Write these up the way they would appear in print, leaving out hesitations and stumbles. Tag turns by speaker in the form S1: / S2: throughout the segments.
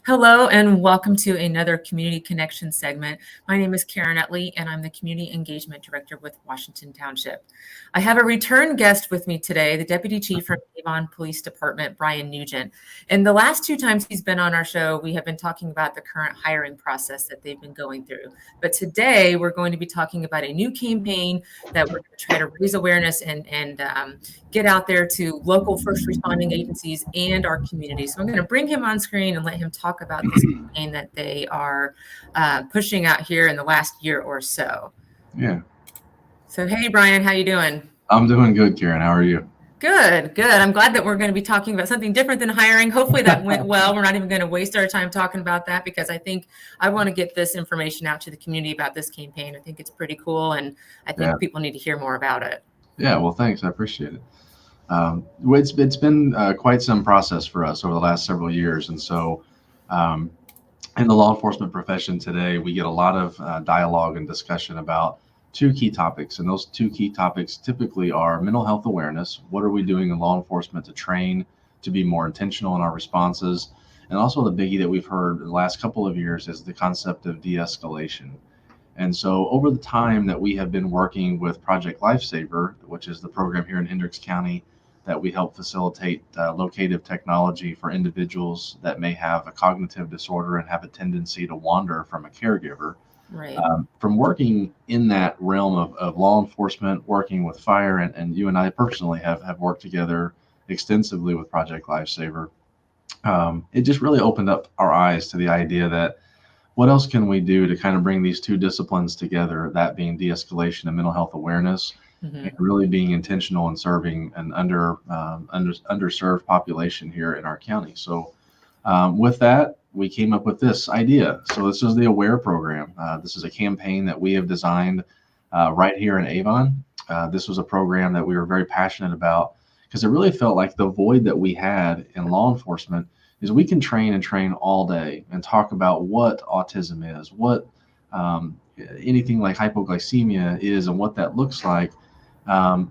S1: Hello and welcome to another Community Connection segment. My name is Karen Utley and I'm the Community Engagement Director with Washington Township. I have a return guest with me today, the Deputy Chief from Avon Police Department, Brian Nugent. And the last two times he's been on our show, we have been talking about the current hiring process that they've been going through. But today we're going to be talking about a new campaign that we're going to try to raise awareness and get out there to local first responding agencies and our community. So I'm going to bring him on screen and let him talk about this campaign that they are pushing out here in the last year or so.
S2: Yeah.
S1: So, hey, Brian, how you doing?
S2: I'm doing good, Karen. How are you?
S1: Good, good. I'm glad that we're going to be talking about something different than hiring. Hopefully that went well. We're not even going to waste our time talking about that because I think I want to get this information out to the community about this campaign. I think it's pretty cool, and I think people need to hear more about it.
S2: Yeah, well, thanks. I appreciate it. It's been quite some process for us over the last several years. And so um, in the law enforcement profession today, we get a lot of dialogue and discussion about two key topics. And those two key topics typically are mental health awareness. What are we doing in law enforcement to train to be more intentional in our responses? And also the biggie that we've heard in the last couple of years is the concept of de-escalation. And so over the time that we have been working with Project Lifesaver, which is the program here in Hendricks County that we help facilitate locative technology for individuals that may have a cognitive disorder and have a tendency to wander from a caregiver.
S1: Right.
S2: From working in that realm of law enforcement, working with fire, and you and I personally have worked together extensively with Project Lifesaver, it just really opened up our eyes to the idea that what else can we do to kind of bring these two disciplines together, that being de-escalation and mental health awareness, and really being intentional in serving an underserved population here in our county. So with that, we came up with this idea. So this is the AWARE program. This is a campaign that we have designed right here in Avon. This was a program that we were very passionate about because it really felt like the void that we had in law enforcement is we can train and train all day and talk about what autism is, what anything like hypoglycemia is, and what that looks like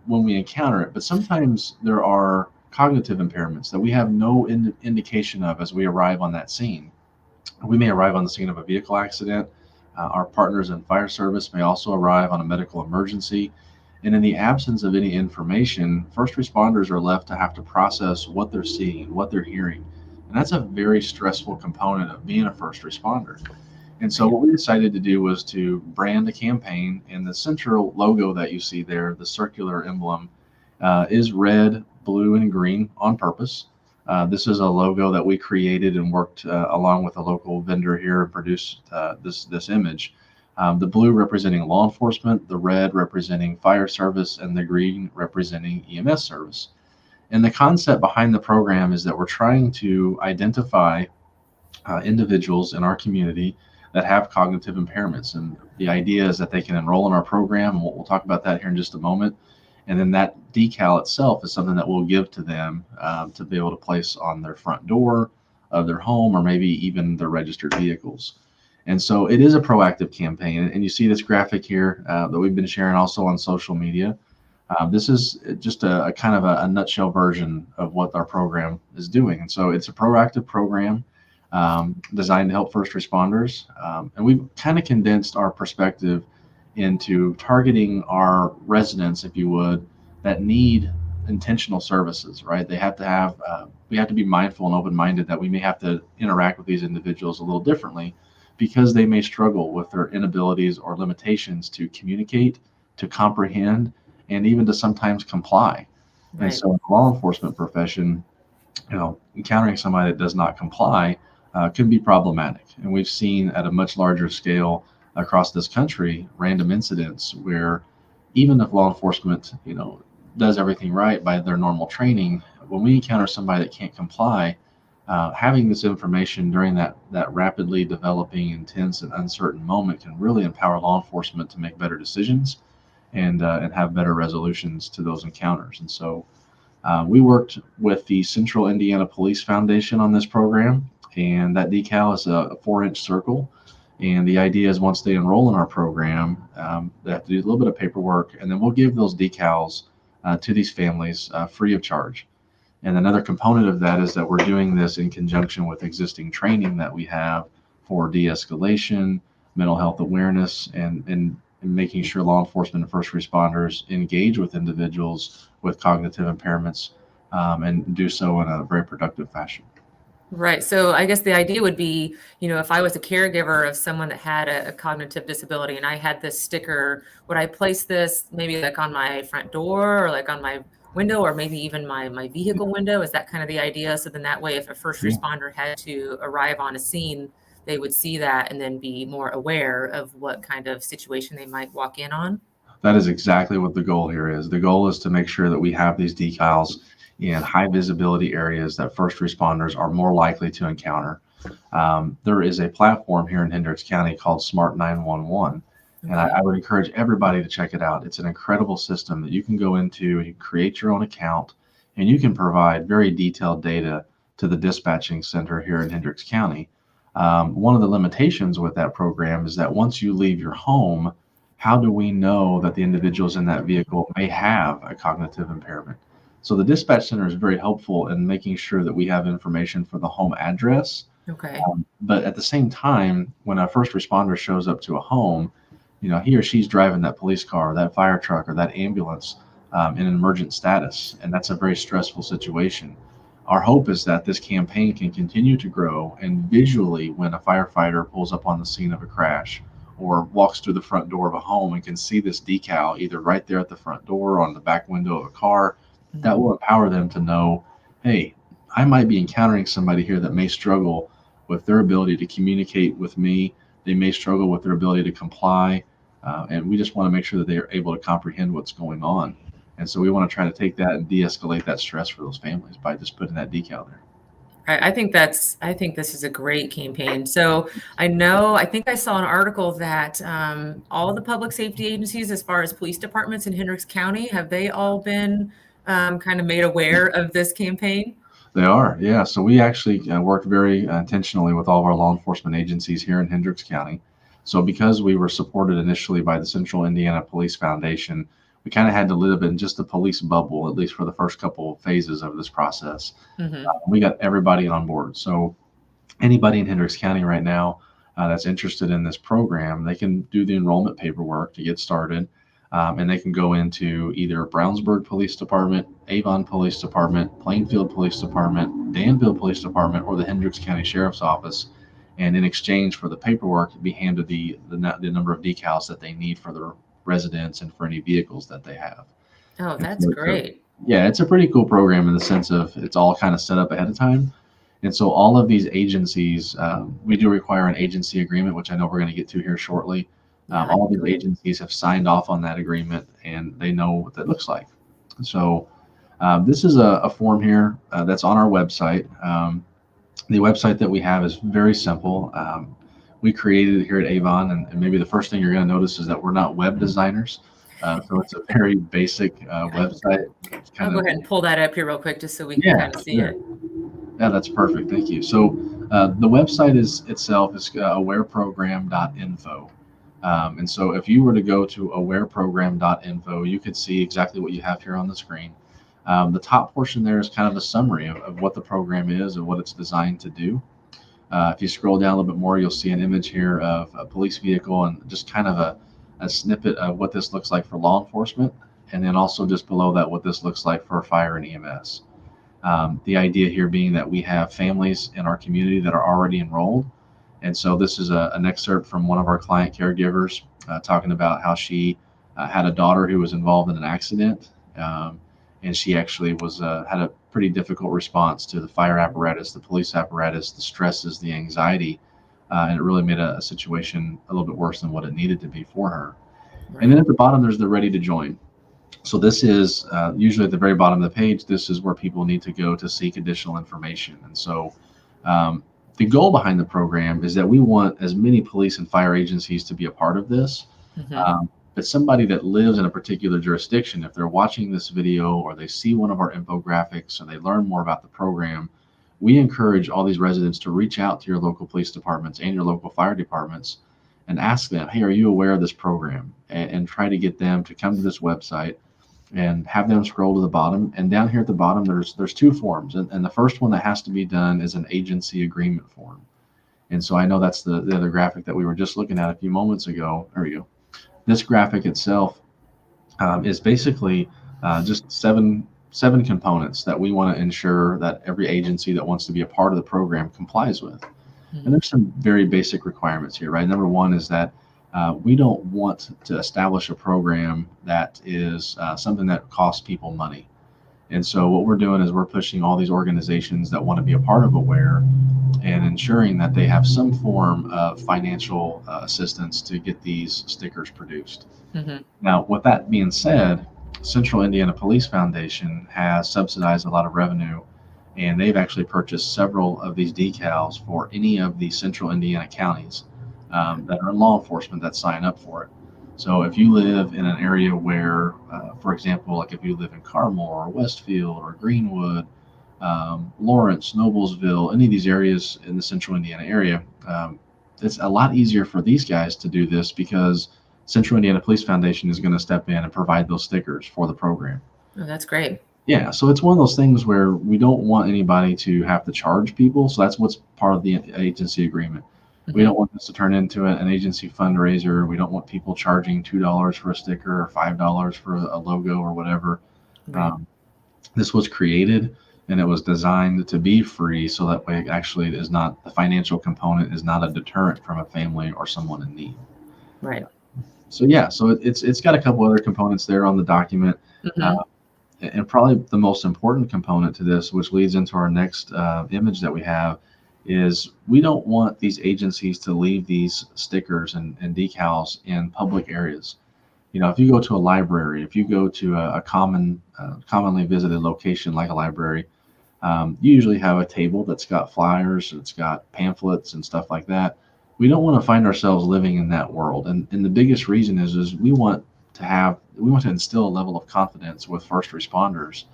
S2: when we encounter it. But sometimes there are cognitive impairments that we have no indication of as we arrive on that scene. We may arrive on the scene of a vehicle accident. Our partners in fire service may also arrive on a medical emergency. And in the absence of any information, first responders are left to have to process what they're seeing, what they're hearing. And that's a very stressful component of being a first responder. And so what we decided to do was to brand a campaign, and the central logo that you see there, the circular emblem, is red, blue, and green on purpose. This is a logo that we created and worked along with a local vendor here and produced this image. The blue representing law enforcement, the red representing fire service, and the green representing EMS service. And the concept behind the program is that we're trying to identify individuals in our community that have cognitive impairments. And the idea is that they can enroll in our program, and we'll talk about that here in just a moment. And then that decal itself is something that we'll give to them to be able to place on their front door of their home or maybe even their registered vehicles. And so it is a proactive campaign. And you see this graphic here that we've been sharing also on social media. This is just a kind of a nutshell version of what our program is doing. And so it's a proactive program designed to help first responders. And we've kind of condensed our perspective into targeting our residents, if you would, that need intentional services, right? They have to have, we have to be mindful and open-minded that we may have to interact with these individuals a little differently because they may struggle with their inabilities or limitations to communicate, to comprehend, and even to sometimes comply. Right. And so in the law enforcement profession, encountering somebody that does not comply can be problematic. And we've seen at a much larger scale across this country random incidents where even if law enforcement, does everything right by their normal training, when we encounter somebody that can't comply, having this information during that rapidly developing, intense, and uncertain moment can really empower law enforcement to make better decisions and have better resolutions to those encounters. And so we worked with the Central Indiana Police Foundation on this program, and that decal is a 4-inch circle. And the idea is once they enroll in our program, they have to do a little bit of paperwork, and then we'll give those decals to these families free of charge. And another component of that is that we're doing this in conjunction with existing training that we have for de-escalation, mental health awareness, and making sure law enforcement and first responders engage with individuals with cognitive impairments, and do so in a very productive fashion.
S1: Right. So I guess the idea would be, if I was a caregiver of someone that had a cognitive disability and I had this sticker, would I place this maybe like on my front door or like on my window or maybe even my vehicle window? Is that kind of the idea? So then that way, if a first
S2: Yeah.
S1: responder had to arrive on a scene, they would see that and then be more aware of what kind of situation they might walk in on.
S2: That is exactly what the goal here is. The goal is to make sure that we have these decals in high visibility areas that first responders are more likely to encounter. There is a platform here in Hendricks County called Smart 911, and
S1: Okay.
S2: I would encourage everybody to check it out. It's an incredible system that you can go into, you create your own account, and you can provide very detailed data to the dispatching center here in Hendricks County. One of the limitations with that program is that once you leave your home, how do we know that the individuals in that vehicle may have a cognitive impairment? So the dispatch center is very helpful in making sure that we have information for the home address.
S1: Okay.
S2: But at the same time, when a first responder shows up to a home, he or she's driving that police car, that fire truck, or that ambulance in an emergent status, and that's a very stressful situation. Our hope is that this campaign can continue to grow, and visually, when a firefighter pulls up on the scene of a crash or walks through the front door of a home and can see this decal either right there at the front door or on the back window of a car, that
S1: Mhm.
S2: will empower them to know, hey, I might be encountering somebody here that may struggle with their ability to communicate with me. They may struggle with their ability to comply. And we just want to make sure that they are able to comprehend what's going on. And so we want to try to take that and de-escalate that stress for those families by just putting that decal there.
S1: I think this is a great campaign. So I think I saw an article that all the public safety agencies, as far as police departments in Hendricks County, have they all been kind of made aware of this campaign?
S2: They are, yeah. So we actually worked very intentionally with all of our law enforcement agencies here in Hendricks County. So because we were supported initially by the Central Indiana Police Foundation, we kind of had to live in just a police bubble, at least for the first couple of phases of this process.
S1: Hmm.
S2: We got everybody on board. So anybody in Hendricks County right now that's interested in this program, they can do the enrollment paperwork to get started. And they can go into either Brownsburg Police Department, Avon Police Department, Plainfield Police Department, Danville Police Department, or the Hendricks County Sheriff's Office. And in exchange for the paperwork, be handed the number of decals that they need for their residents and for any vehicles that they have.
S1: Oh,
S2: And
S1: that's
S2: so
S1: great.
S2: yeah, it's a pretty cool program in the sense of it's all kind of set up ahead of time. And so all of these agencies, we do require an agency agreement, which I know we're going to get to here shortly.
S1: Yeah,
S2: All of
S1: that'd be
S2: these
S1: great.
S2: agencies have signed off on that agreement and they know what that looks like. So this is a form here that's on our website. The website that we have is very simple. We created it here at Avon, and maybe the first thing you're going to notice is that we're not web designers. So it's a very basic website. It's
S1: I'll
S2: kind
S1: go
S2: of,
S1: ahead and pull that up here real quick just so we can
S2: yeah,
S1: kind of see
S2: sure.
S1: it.
S2: Yeah, that's perfect. Thank you. So the website itself is awareprogram.info. And so if you were to go to awareprogram.info, you could see exactly what you have here on the screen. The top portion there is kind of a summary of what the program is and what it's designed to do. If you scroll down a little bit more, you'll see an image here of a police vehicle and just kind of a snippet of what this looks like for law enforcement. And then also just below that, what this looks like for fire and EMS. The idea here being that we have families in our community that are already enrolled. And so this is an excerpt from one of our client caregivers talking about how she had a daughter who was involved in an accident. And she actually had a pretty difficult response to the fire apparatus, the police apparatus, the stresses, the anxiety. And it really made a situation a little bit worse than what it needed to be for her. And then
S1: Right.
S2: at the bottom, there's the ready to join. So this is usually at the very bottom of the page. This is where people need to go to seek additional information. And so the goal behind the program is that we want as many police and fire agencies to be a part of this.
S1: Hmm.
S2: But somebody that lives in a particular jurisdiction, if they're watching this video or they see one of our infographics or they learn more about the program, we encourage all these residents to reach out to your local police departments and your local fire departments and ask them, hey, are you aware of this program? And try to get them to come to this website and have them scroll to the bottom. And down here at the bottom, there's two forms. And the first one that has to be done is an agency agreement form. And so I know that's the other graphic that we were just looking at a few moments ago. There we go. This graphic itself is basically just seven components that we want to ensure that every agency that wants to be a part of the program complies with. And there's some very basic requirements here, right? Number one is that we don't want to establish a program that is something that costs people money. And so what we're doing is we're pushing all these organizations that want to be a part of AWARE and ensuring that they have some form of financial assistance to get these stickers produced.
S1: Mm-hmm.
S2: Now, with that being said, Central Indiana Police Foundation has subsidized a lot of revenue, and they've actually purchased several of these decals for any of the Central Indiana counties that are in law enforcement that sign up for it. So if you live in an area where, for example, like if you live in Carmore or Westfield or Greenwood, Lawrence, Noblesville, any of these areas in the Central Indiana area, it's a lot easier for these guys to do this because Central Indiana Police Foundation is going to step in and provide those stickers for the program.
S1: Oh, that's great.
S2: Yeah, so it's one of those things where we don't want anybody to have to charge people. So that's what's part of the agency agreement.
S1: Mm-hmm.
S2: We don't want this to turn into an agency fundraiser. We don't want people charging $2 for a sticker or $5 for a logo or whatever.
S1: Right.
S2: This was created and it was designed to be free, so that way it actually is not, the financial component is not a deterrent from a family or someone in need.
S1: Right.
S2: So yeah, so it's got a couple other components there on the document.
S1: Mm-hmm.
S2: And probably the most important component to this, which leads into our next image that we have, is we don't want these agencies to leave these stickers and decals in public areas. You know, if you go to a library, if you go to a commonly visited location like a library, you usually have a table that's got flyers, it's got pamphlets and stuff like that. We don't want to find ourselves living in that world. And the biggest reason is we want to instill a level of confidence with first responders,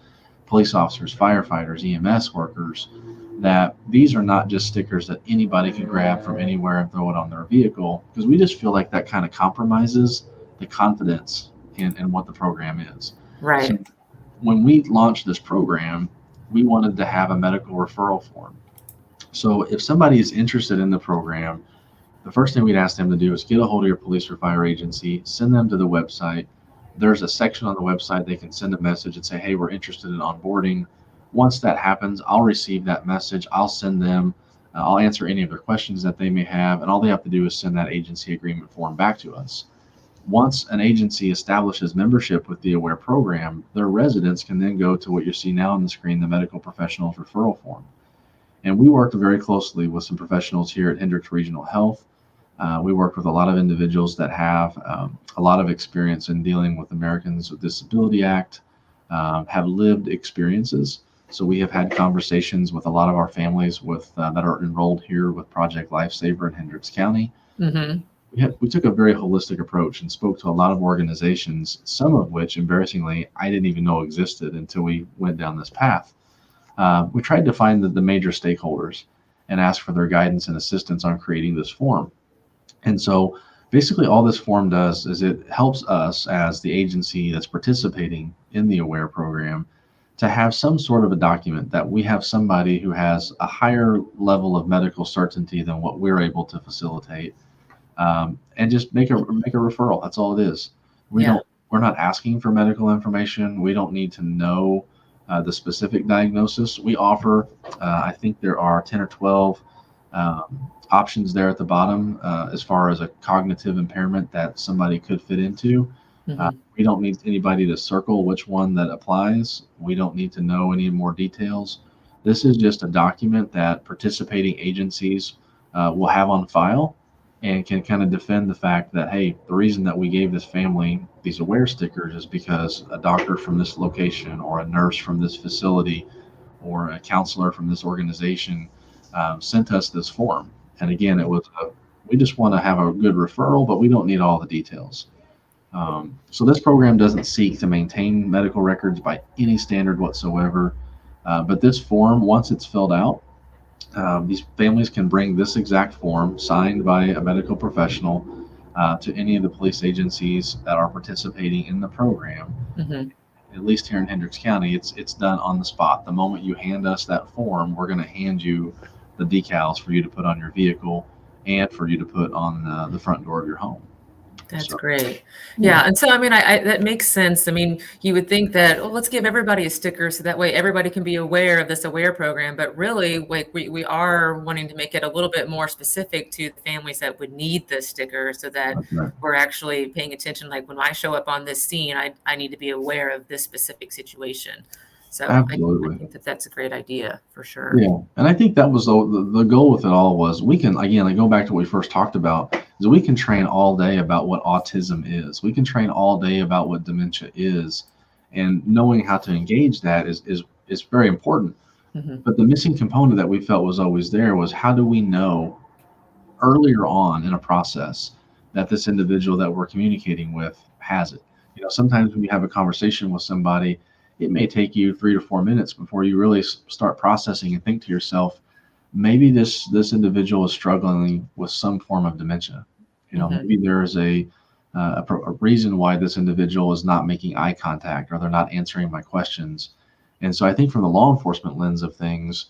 S2: police officers, firefighters, EMS workers, that these are not just stickers that anybody can grab from anywhere and throw it on their vehicle, because we just feel like that kind of compromises the confidence in what the program is.
S1: Right.
S2: So when we launched this program, we wanted to have a medical referral form. So if somebody is interested in the program, the first thing we'd ask them to do is get a hold of your police or fire agency, send them to the website. There's a section on the website they can send a message and say, hey, we're interested in onboarding. Once that happens, I'll receive that message. I'll send them, I'll answer any of their questions that they may have, and all they have to do is send that agency agreement form back to us. Once an agency establishes membership with the AWARE program, their residents can then go to what you see now on the screen, the medical professionals referral form. And we worked very closely with some professionals here at Hendricks Regional Health. We worked with a lot of individuals that have a lot of experience in dealing with Americans with Disability Act, have lived experiences. So we have had conversations with a lot of our families with that are enrolled here with Project Lifesaver in Hendricks County.
S1: Mm-hmm.
S2: We took a very holistic approach and spoke to a lot of organizations, some of which, embarrassingly, I didn't even know existed until we went down this path. We tried to find the major stakeholders and ask for their guidance and assistance on creating this form. And so basically all this form does is it helps us as the agency that's participating in the AWARE program to have some sort of a document that we have somebody who has a higher level of medical certainty than what we're able to facilitate, and just make a referral. That's all it is. We're not asking for medical information. We don't need to know the specific diagnosis. We offer, I think there are 10 or 12 options there at the bottom as far as a cognitive impairment that somebody could fit into.
S1: Mm-hmm.
S2: We don't need anybody to circle which one that applies. We don't need to know any more details. This is just a document that participating agencies will have on file and can kind of defend the fact that, hey, the reason that we gave this family these AWARE stickers is because a doctor from this location or a nurse from this facility or a counselor from this organization sent us this form. And again, it was we just want to have a good referral, but we don't need all the details. So this program doesn't seek to maintain medical records by any standard whatsoever. But this form, once it's filled out, these families can bring this exact form signed by a medical professional to any of the police agencies that are participating in the program.
S1: Mm-hmm.
S2: at least here in Hendricks County, it's done on the spot. The moment you hand us that form, we're going to hand you the decals for you to put on your vehicle and for you to put on the front door of your home.
S1: That's
S2: So,
S1: great. Yeah. And so, I mean, that makes sense. I mean, you would think that, oh, let's give everybody a sticker so that way everybody can be aware of this AWARE program. But really, like we are wanting to make it a little bit more specific to the families that would need the sticker so that
S2: right.
S1: we're actually paying attention. Like when I show up on this scene, I need to be aware of this specific situation. So I
S2: Absolutely.
S1: think that that's a great idea for sure.
S2: Yeah, and I think that was the goal with it all was we can, again, I go back to what we first talked about, is we can train all day about what autism is. We can train all day about what dementia is, and knowing how to engage that is very important.
S1: Hmm.
S2: But the missing component that we felt was always there was how do we know earlier on in a process that this individual that we're communicating with has it. Sometimes when you have a conversation with somebody, it may take you 3 to 4 minutes before you really start processing and think to yourself, maybe this individual is struggling with some form of dementia.
S1: Hmm.
S2: Maybe there's a reason why this individual is not making eye contact or they're not answering my questions. And so I think from the law enforcement lens of things,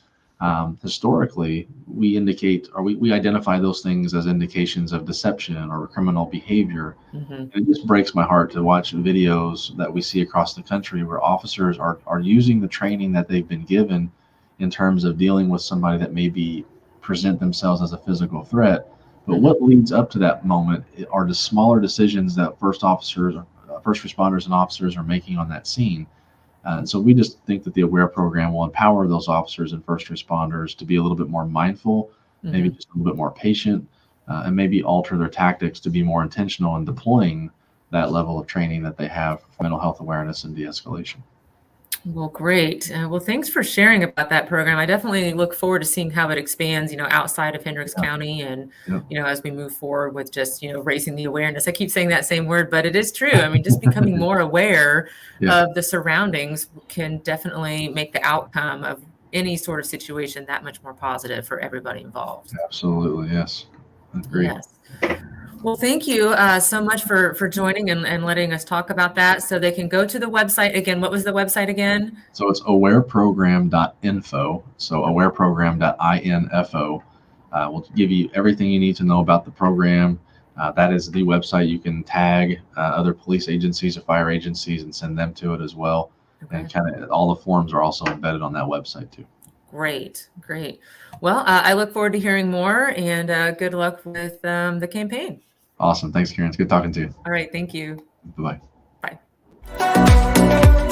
S2: historically, we indicate or we identify those things as indications of deception or criminal behavior.
S1: Hmm.
S2: And it just breaks my heart to watch videos that we see across the country where officers are using the training that they've been given in terms of dealing with somebody that maybe present themselves as a physical threat. But
S1: Hmm.
S2: what leads up to that moment are the smaller decisions that first responders and officers are making on that scene. And so we just think that the AWARE program will empower those officers and first responders to be a little bit more mindful, maybe
S1: Hmm.
S2: just a little bit more patient, and maybe alter their tactics to be more intentional in deploying that level of training that they have for mental health awareness and de-escalation.
S1: Well, great. Well, thanks for sharing about that program. I definitely look forward to seeing how it expands, outside of Hendricks
S2: Yeah.
S1: County and,
S2: Yeah.
S1: as we move forward with just, raising the awareness. I keep saying that same word, but it is true. I mean, just becoming more aware
S2: Yeah.
S1: of the surroundings can definitely make the outcome of any sort of situation that much more positive for everybody involved.
S2: Absolutely. Yes. Agreed.
S1: Yes. Well, thank you so much for joining and letting us talk about that. So they can go to the website again. What was the website again?
S2: So it's awareprogram.info. So awareprogram.info will give you everything you need to know about the program. That is the website. You can tag other police agencies or fire agencies and send them to it as well.
S1: Okay.
S2: And kind of all the forms are also embedded on that website too.
S1: Great, great. Well, I look forward to hearing more and good luck with the campaign.
S2: Awesome. Thanks, Karen. It's good talking to you.
S1: All right, thank you.
S2: Bye-bye.
S1: Bye.